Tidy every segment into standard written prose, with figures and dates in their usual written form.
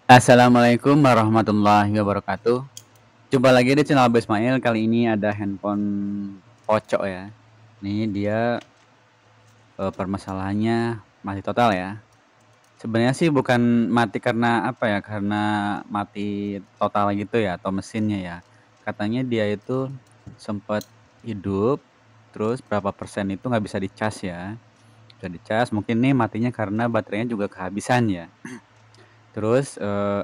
Assalamualaikum warahmatullahi wabarakatuh. Jumpa lagi di channel Abah Ismail. Kali ini ada handphone pocok ya. Ini dia permasalahannya mati total ya. Sebenarnya sih bukan mati karena apa ya, karena mati total gitu ya atau mesinnya ya. Katanya dia itu sempat hidup, terus berapa persen itu nggak bisa dicas ya. Nggak dicas, mungkin nih matinya karena baterainya juga kehabisan ya. Terus,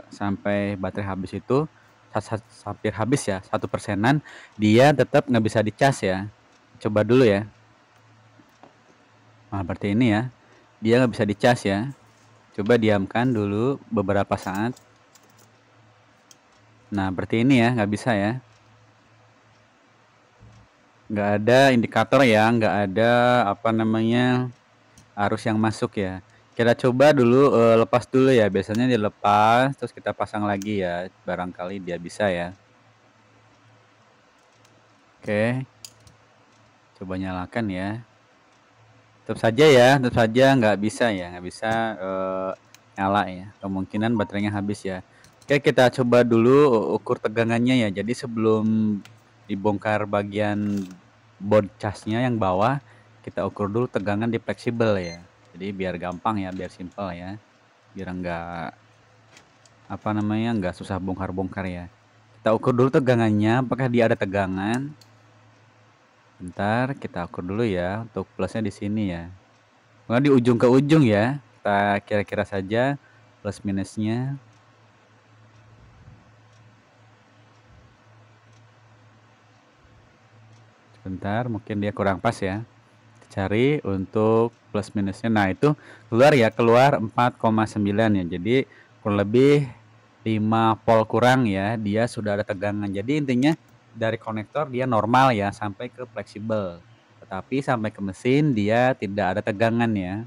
sampai baterai habis itu hampir habis ya, 1%-an, dia tetap nggak bisa dicas ya. Coba dulu ya. Nah, berarti ini ya, dia nggak bisa dicas ya. Coba diamkan dulu beberapa saat. Nah, berarti ini ya, nggak bisa ya. Nggak ada indikator ya, nggak ada, apa namanya, arus yang masuk ya. Kita coba dulu, lepas dulu ya, biasanya dilepas, terus kita pasang lagi ya, barangkali dia bisa ya. Oke, coba nyalakan ya. Tetap saja ya, tetap saja nggak bisa ya, nggak bisa, nyala ya, kemungkinan baterainya habis ya. Oke, kita coba dulu ukur tegangannya ya. Jadi sebelum dibongkar bagian board casnya yang bawah, kita ukur dulu tegangan di fleksibel ya. Jadi biar gampang ya, biar simpel ya, biar nggak, apa namanya, nggak susah bongkar-bongkar ya. Kita ukur dulu tegangannya, apakah dia ada tegangan. Bentar, kita ukur dulu ya, untuk plusnya di sini ya. Di ujung ke ujung ya, kita kira-kira saja plus minusnya. Sebentar, mungkin dia kurang pas ya. Cari untuk plus minusnya. Nah, itu keluar ya, keluar 4,9 ya. Jadi kurang lebih 5 volt kurang ya, dia sudah ada tegangan. Jadi intinya dari konektor dia normal ya sampai ke fleksibel. Tetapi sampai ke mesin dia tidak ada tegangan ya.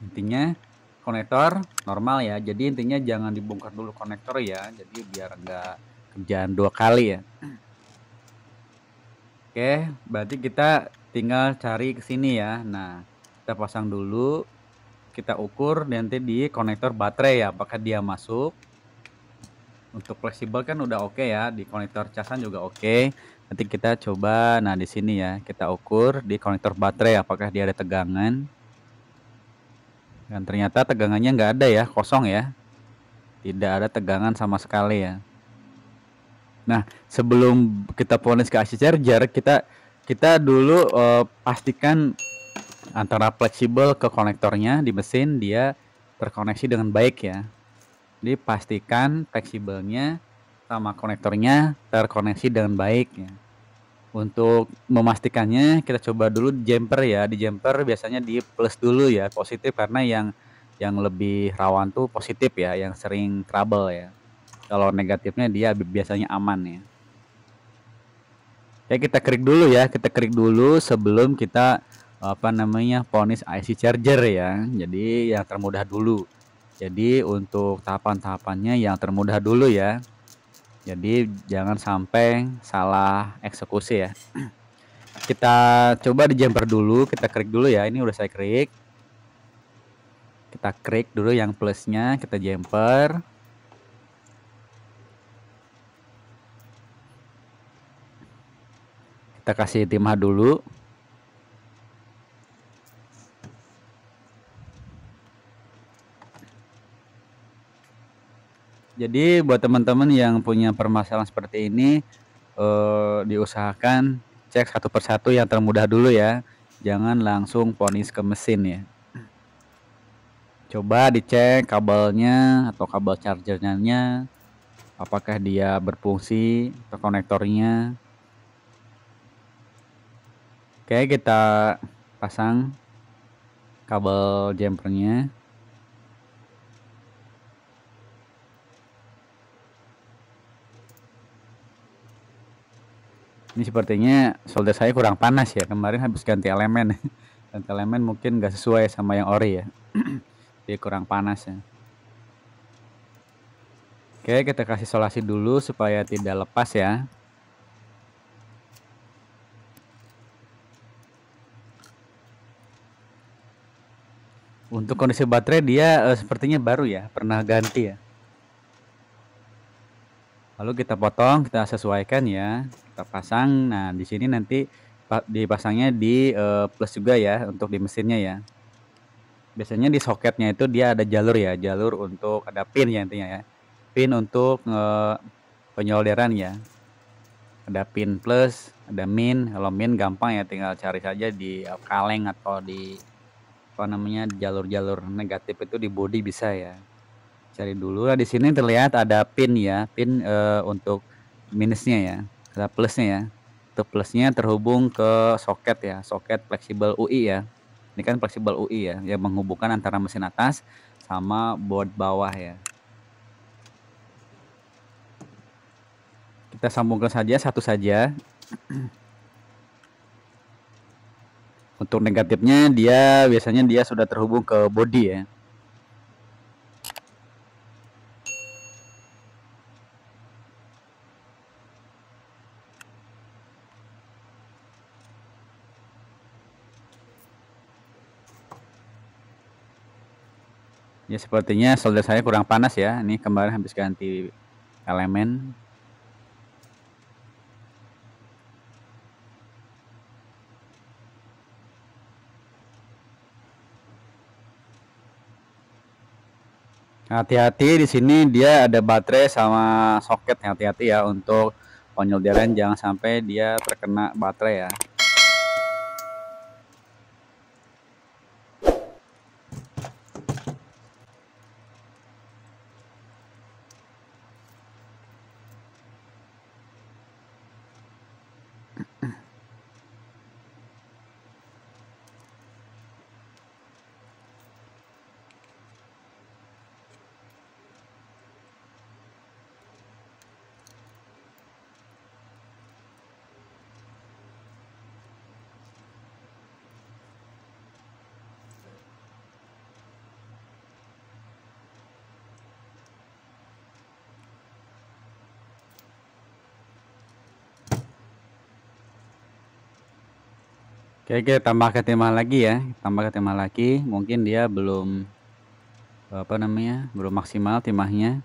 Intinya konektor normal ya. Jadi intinya jangan dibongkar dulu konektor ya. Jadi biar enggak kerjaan 2 kali ya. Oke, berarti kita tinggal cari ke sini ya. Nah, kita pasang dulu, kita ukur nanti di konektor baterai ya, apakah dia masuk. Untuk fleksibel kan udah oke ya, di konektor casan juga oke. Nanti kita coba, nah di sini ya, kita ukur di konektor baterai apakah dia ada tegangan. Dan ternyata tegangannya nggak ada ya, kosong ya. Tidak ada tegangan sama sekali ya. Nah, sebelum kita ponis ke IC charger, kita dulu pastikan antara fleksibel ke konektornya di mesin dia terkoneksi dengan baik ya. Jadi pastikan fleksibelnya sama konektornya terkoneksi dengan baik ya. Untuk memastikannya kita coba dulu di jumper ya. Di jumper biasanya di plus dulu ya, positif, karena yang lebih rawan tuh positif ya, yang sering trouble ya. Kalau negatifnya dia biasanya aman ya. Ya kita klik dulu ya, kita klik dulu sebelum kita apa namanya ponis IC charger ya. Jadi yang termudah dulu. Jadi untuk tahapan-tahapannya yang termudah dulu ya. Jadi jangan sampai salah eksekusi ya. Kita coba di jumper dulu, kita klik dulu ya. Ini udah saya klik. Kita klik dulu yang plusnya, kita jumper. Kita kasih timah dulu. Jadi buat teman-teman yang punya permasalahan seperti ini, diusahakan cek satu persatu yang termudah dulu ya. Jangan langsung ponis ke mesin ya. Coba dicek kabelnya atau kabel chargernya, apakah dia berfungsi atau konektornya. Oke, kita pasang kabel jumpernya. Ini sepertinya solder saya kurang panas ya, kemarin habis ganti elemen. Ganti elemen mungkin nggak sesuai sama yang ori ya. Dia kurang panas ya. Oke, kita kasih isolasi dulu supaya tidak lepas ya. Untuk kondisi baterai dia sepertinya baru ya, pernah ganti ya. Lalu kita potong, kita sesuaikan ya, kita pasang. Nah, di sini nanti dipasangnya di plus juga ya untuk di mesinnya ya. Biasanya di soketnya itu dia ada jalur ya, jalur untuk ada pin ya intinya ya. Pin untuk penyolderan ya. Ada pin plus, ada min. Kalau min gampang ya, tinggal cari saja di kaleng atau di apa namanya, jalur-jalur negatif itu di bodi bisa ya. Cari dulu. Nah, di sini terlihat ada pin ya, pin untuk minusnya ya, ada plusnya ya. Untuk plusnya terhubung ke soket ya, soket fleksibel UI ya. Ini kan fleksibel UI ya, yang menghubungkan antara mesin atas sama board bawah ya. Kita sambungkan saja satu saja. Untuk negatifnya dia biasanya dia sudah terhubung ke bodi ya. Ya sepertinya solder saya kurang panas ya. Ini kemarin habis ganti elemen. Hati-hati di sini dia ada baterai sama soket, hati-hati ya untuk penyolderan, jangan sampai dia terkena baterai ya. Oke, kita tambahkan timah lagi ya, tambahkan timah lagi. Mungkin dia belum apa namanya, belum maksimal timahnya.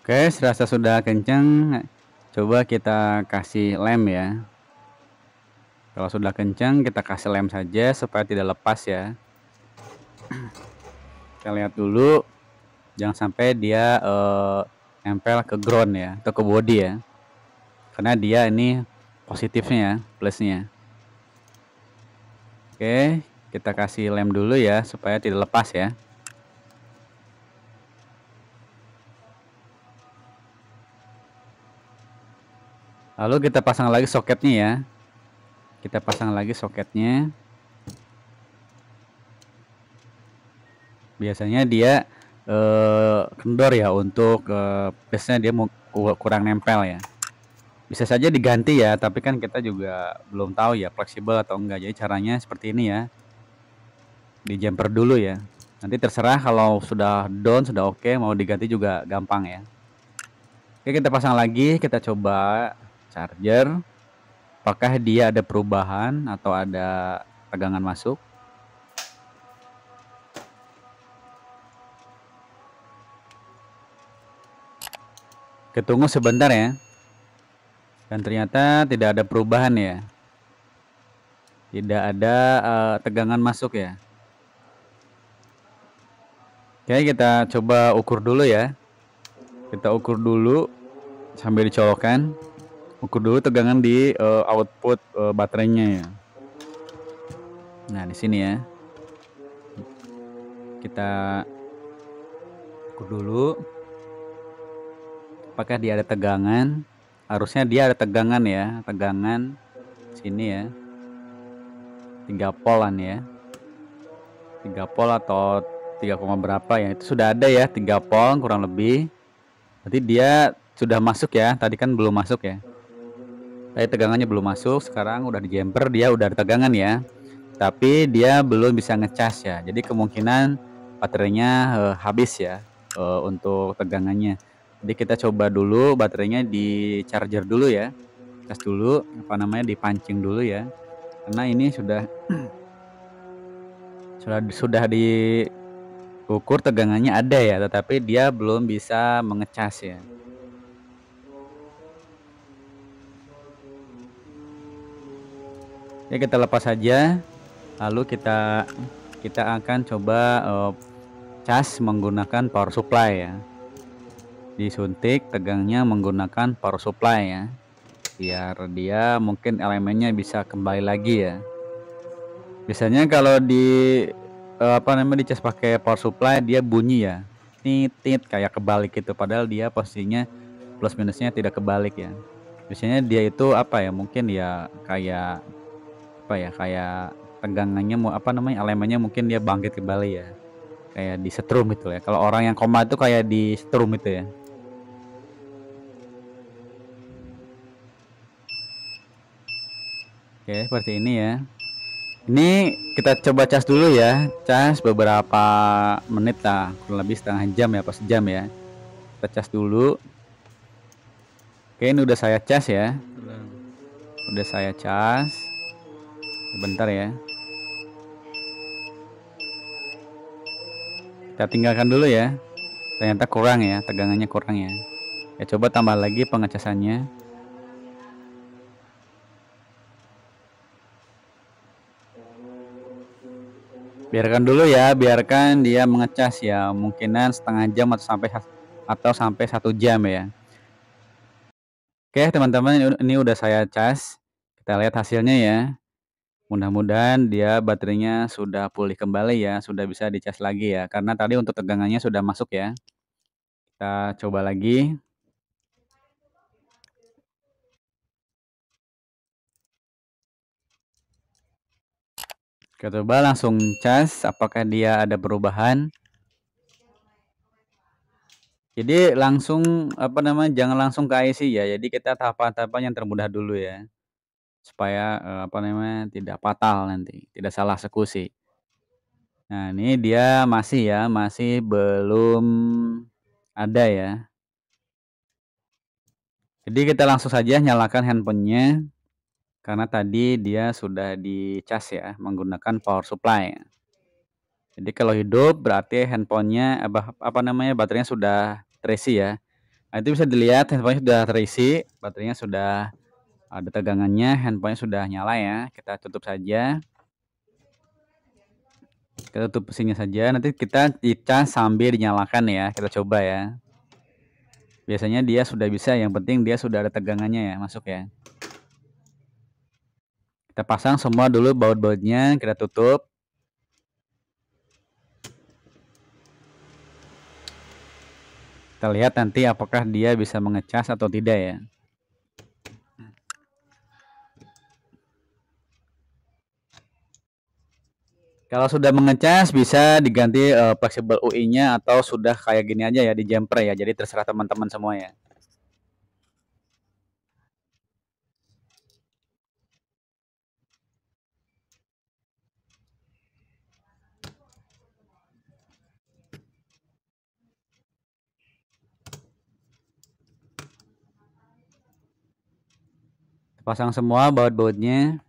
Oke, serasa sudah kencang, coba kita kasih lem ya. Kalau sudah kencang, kita kasih lem saja supaya tidak lepas ya. Kita lihat dulu, jangan sampai dia nempel ke ground ya, atau ke body ya. Karena dia ini positifnya ya, plusnya. Oke, kita kasih lem dulu ya, supaya tidak lepas ya. Lalu kita pasang lagi soketnya ya. Kita pasang lagi soketnya. Biasanya dia kendor ya, untuk plusnya dia kurang nempel ya. Bisa saja diganti ya, tapi kan kita juga belum tahu ya fleksibel atau enggak. Jadi caranya seperti ini ya. Di jumper dulu ya. Nanti terserah kalau sudah down, sudah oke, mau diganti juga gampang ya. Oke, kita pasang lagi, kita coba charger. Apakah dia ada perubahan atau ada tegangan masuk? Kita tunggu sebentar ya. Dan ternyata tidak ada perubahan ya. Tidak ada tegangan masuk ya. Oke, kita coba ukur dulu ya. Kita ukur dulu sambil dicolokkan. Ukur dulu tegangan di output baterainya ya. Nah, di sini ya. Kita ukur dulu. apakah dia ada tegangan. Harusnya dia ada tegangan ya, tegangan sini ya, 3 polan ya, 3 pol atau 3, berapa ya, itu sudah ada ya 3 pol kurang lebih. Berarti dia sudah masuk ya, tadi kan belum masuk ya, tadi tegangannya belum masuk, sekarang udah di jumper, dia udah ada tegangan ya, tapi dia belum bisa ngecas ya, jadi kemungkinan baterainya habis ya untuk tegangannya. Jadi kita coba dulu baterainya di charger dulu ya, cas dulu, apa namanya, dipancing dulu ya, karena ini sudah sudah diukur tegangannya ada ya, tetapi dia belum bisa mengecas ya. Ya kita lepas saja, lalu kita akan coba cas menggunakan power supply ya. Disuntik tegangnya menggunakan power supply ya, biar dia mungkin elemennya bisa kembali lagi ya. Biasanya kalau apa namanya, dicas pakai power supply dia bunyi ya, tit kayak kebalik gitu, padahal dia posisinya plus minusnya tidak kebalik ya. Biasanya dia itu apa ya, mungkin ya kayak apa ya, kayak tegangannya apa namanya, elemennya mungkin dia bangkit kembali ya, kayak disetrum gitu ya. Kalau orang yang koma itu kayak disetrum itu ya. Oke, seperti ini ya. Ini kita coba cas dulu ya, cas beberapa menit lah, kurang lebih setengah jam ya, pas jam ya. Kita cas dulu. Oke, ini udah saya cas ya, udah saya cas. Sebentar ya, kita tinggalkan dulu ya. Ternyata kurang ya, tegangannya kurang ya. Ya coba tambah lagi pengecasannya. Biarkan dulu ya, biarkan dia mengecas ya, mungkinan setengah jam atau sampai 1 jam ya. Oke teman-teman, ini udah saya cas. Kita lihat hasilnya ya. Mudah-mudahan dia baterainya sudah pulih kembali ya, sudah bisa dicas lagi ya, karena tadi untuk tegangannya sudah masuk ya. Kita coba lagi. Kita coba langsung cas, apakah dia ada perubahan. Jadi langsung apa namanya, jangan langsung ke IC ya. Jadi kita tahapan-tahapan yang termudah dulu ya, supaya apa namanya, tidak fatal nanti, tidak salah eksekusi. Nah ini dia masih ya, masih belum ada ya. Jadi kita langsung saja nyalakan handphonenya, karena tadi dia sudah dicas ya menggunakan power supply. Jadi kalau hidup berarti handphonenya apa namanya, baterainya sudah terisi ya. Nah, itu bisa dilihat handphonenya sudah terisi, baterainya sudah ada tegangannya, handphonenya sudah nyala ya. Kita tutup saja. Kita tutup mesinnya saja. Nanti kita dicas sambil dinyalakan ya. Kita coba ya. Biasanya dia sudah bisa, yang penting dia sudah ada tegangannya ya, masuk ya. Kita pasang semua dulu baut-bautnya, kita tutup. Kita lihat nanti apakah dia bisa mengecas atau tidak ya. Kalau sudah mengecas bisa diganti fleksibel UI-nya, atau sudah kayak gini aja ya di jumper ya. Jadi terserah teman-teman semua ya. Pasang semua baut-bautnya.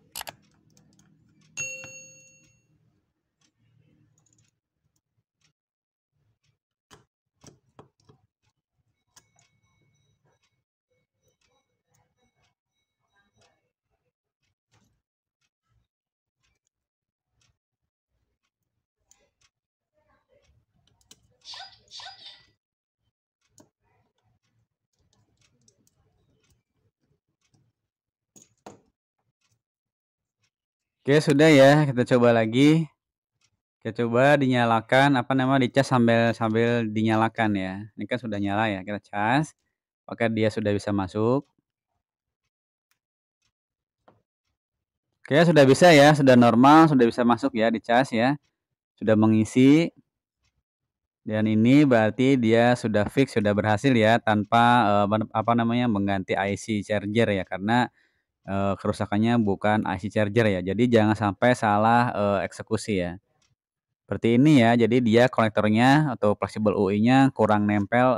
Oke, sudah ya, kita coba lagi. Kita coba dinyalakan, apa namanya, dicas sambil dinyalakan ya. Ini kan sudah nyala ya, kita cas. Apakah dia sudah bisa masuk? Oke, sudah bisa ya, sudah normal, sudah bisa masuk ya, dicas ya, sudah mengisi, dan ini berarti dia sudah fix, sudah berhasil ya tanpa, apa namanya, mengganti IC charger ya, karena, kerusakannya bukan IC charger ya. Jadi jangan sampai salah, eksekusi ya. Seperti ini ya, jadi dia konektornya atau fleksibel UI-nya kurang nempel,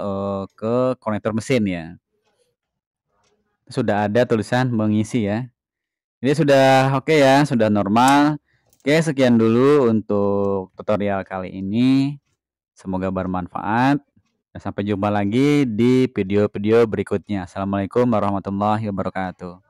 ke konektor mesin ya. Sudah ada tulisan mengisi ya. Jadi sudah oke ya, sudah normal. Oke, sekian dulu untuk tutorial kali ini. Semoga bermanfaat dan sampai jumpa lagi di video-video berikutnya. Assalamualaikum warahmatullahi wabarakatuh.